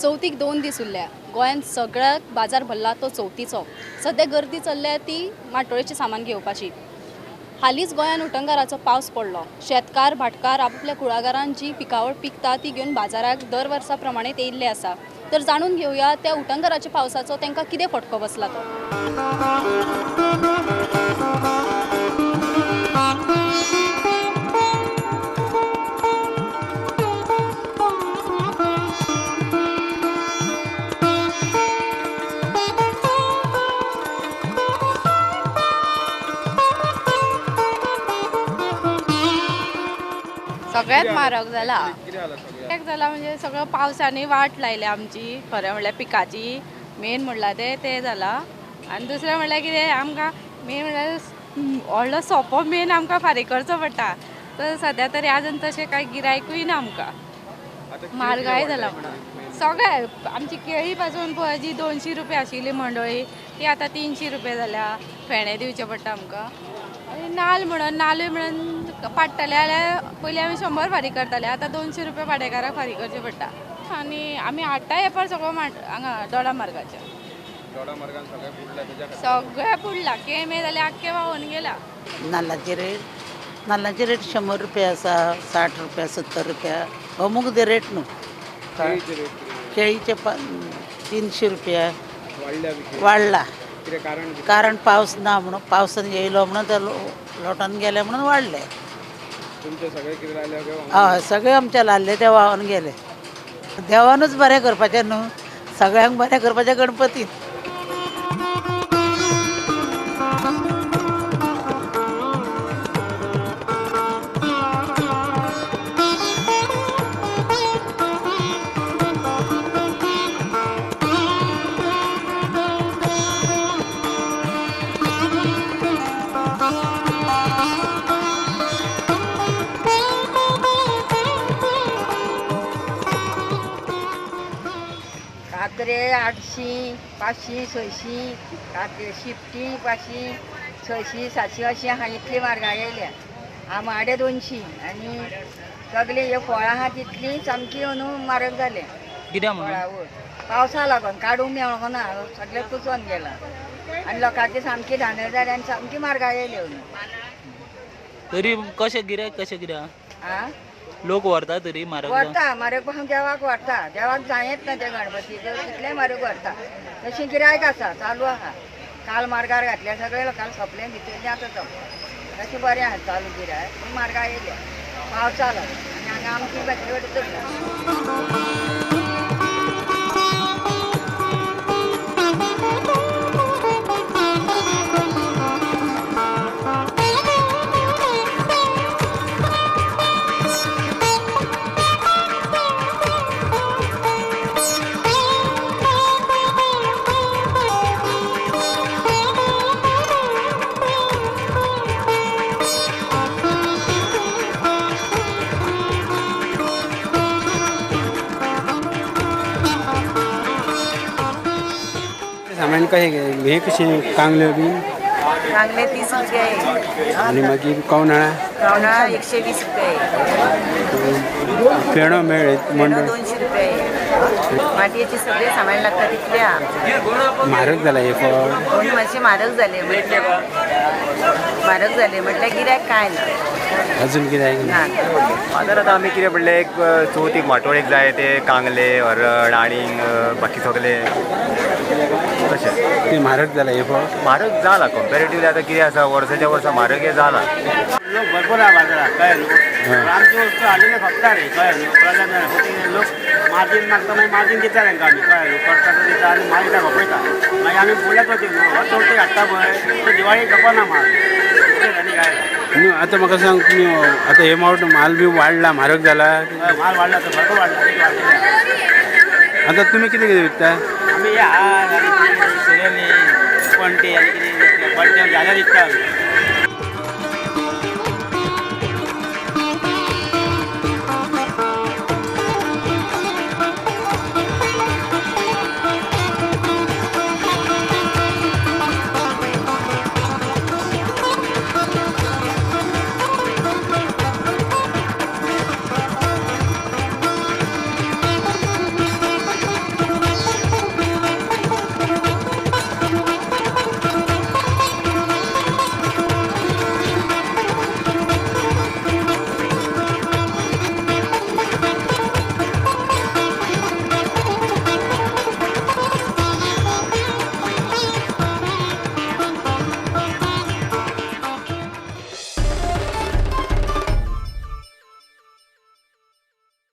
चवथीक 2 दीस उरल्या. गोंयांत सगळ्याक बाजार भरला तो चवथीचो. सध्या गर्दी चल्ल्या ती माटोळेचें सामान घेवपाची. हालींच गोंयांत उटंगाराचो पावस पडलो. शेतकार भाटकार आपापल्या कुळागरांत जी पिकावळ पिकता ती घेवन बाजाराक दर वर्सा प्रमाणें येयल्ले आसा. तर जाणून घेवया त्या उटंगाराच्या पावसाचो तांकां कितें फटको बसला तो. सगळ्यात म्हारग जाला. कित्याक जाला म्हणजे सगळं पावसाने वाट लायल्या आमची. खरें म्हणल्यार पिकाची मेन म्हणल्यार ते जाला. आनी दुसरें म्हणल्यार कितें आमकां मेन म्हणल्यार व्हडलो सोपो मेन आमकां फारीक करचो पडटा. तर सद्या तरी आजून तशें कांय गिरायकूय ना आमकां. म्हारगाय जाला म्हणून सगळें आमची केळी पासून पळय जी 200 रुपया आशिल्ली मंडळी ती आतां 300 रुपया जाल्या. फेणे दिवचे पडटा आमकां. आनी नाल्लूय म्हणून पाडटले जाल्यार पयलीं आमी 100 फारीक करताले. आतां 200 रुपया पाडेकाराक फारीक करचे पडटा. आनी आमी हाडटा येपार सगळो हांगा दोडा मार्गाच्या. सगळें बुडला. केमे जाल्यार आख्खे व्हांवून गेला. नाल्लाची रेट 100 रुपया आसा, 60 रुपया, 70 रुपया अमूक ते रेट न्हू. केळीचे 300 रुपया वाडला. कारण पावस ना म्हणून पावसान येयलो म्हणून ते लोटान गेले म्हणून वाडले. हय सगळे आमचे लाल्ले ते व्हांवून गेले. देवानूच बरें करपाचें न्हू. सगळ्यांक बरें करपाचें गणपतीन. कात्रे 800, 500, 600, कात्रे शिफ्टी 500, 600, 700 अशी आहा. इतली म्हारगाय येयल्या. आंबाडे 200 आनी सगळे हे फळां आहा तितली सामकी न्हू म्हारग जाले. फळावळ पावसा लागून काडूंक मेळना. सगळे कुसोन गेला आनी लोकांची सामकी धांदळ जाली आनी सामकी म्हारगाय येयल्यो न्हू. तरी कशें गिरायक कशें कित्याक आं लोक व्हरता तरी म्हारग व्हरता. म्हारग पासून देवाक व्हरता. देवाक जायत ना ते गणपतीक कितलें म्हारग व्हरता. तशी गिरायक आसा चालू आहा. काल मार्गार घातल्या सगळे लोकांक सोंपलें भितरलें आतां सोंपलें. तशें बरें आहा चालू गिरायक. पूण म्हारगाय येयल्या पावसा लागून. आनी हांगा आमची बॅटरी धरता. सामान कशें हे कशें कांगल्यो बी कांगले 30 रुपया आहे. आनी मागीर कवनाळा कवनाळा 120 रुपया आहे. फेणो मेळ्ळेत मंडळ 200 रुपया आहे. माटयेचे सगळे सामान लागता तितल्या म्हारग जाला हे फळ. पूण मातशे म्हारग जाले म्हटल्यार गिरायक काय ना. अजून कितें ना बाजारात आमी कितें म्हणलें एक चवथीक माटोळेक जाय ते कांगले हरळ आनीक बाकी सगळे तशें ते म्हारग जाला हे फळ. म्हारग जाला कंपेरेटिवली. आतां कितें आसा वर्साच्या वर्सा म्हारग हे जाला. लोक भरपूर आहे बाजारात कळ्ळें न्हू. आमची वस्तू हाडलेले खपता रे कळ्ळें न्हू. प्रजा लोक मार्जीन मागता मागीर मार्जीन दिता तांकां आमी कळ्ळें न्हू. करता दिता आनी मागीर ताका खपयता. मागीर आमी फुडल्याच वतीन न्हू. हो चवथीक हाडटा पळय तो दिवाळीक खपना माल. आनी काय न्हू आतां म्हाका सांग तुमी आतां हे मावट माल बी वाडला म्हारग जाला. माल वाडला तो भरपूर वाडला. आतां तुमी कितें कितें विकता. आमी हे हार आनी सिरयली पणटी आनी कितें पणट्यो जाल्यार विकता.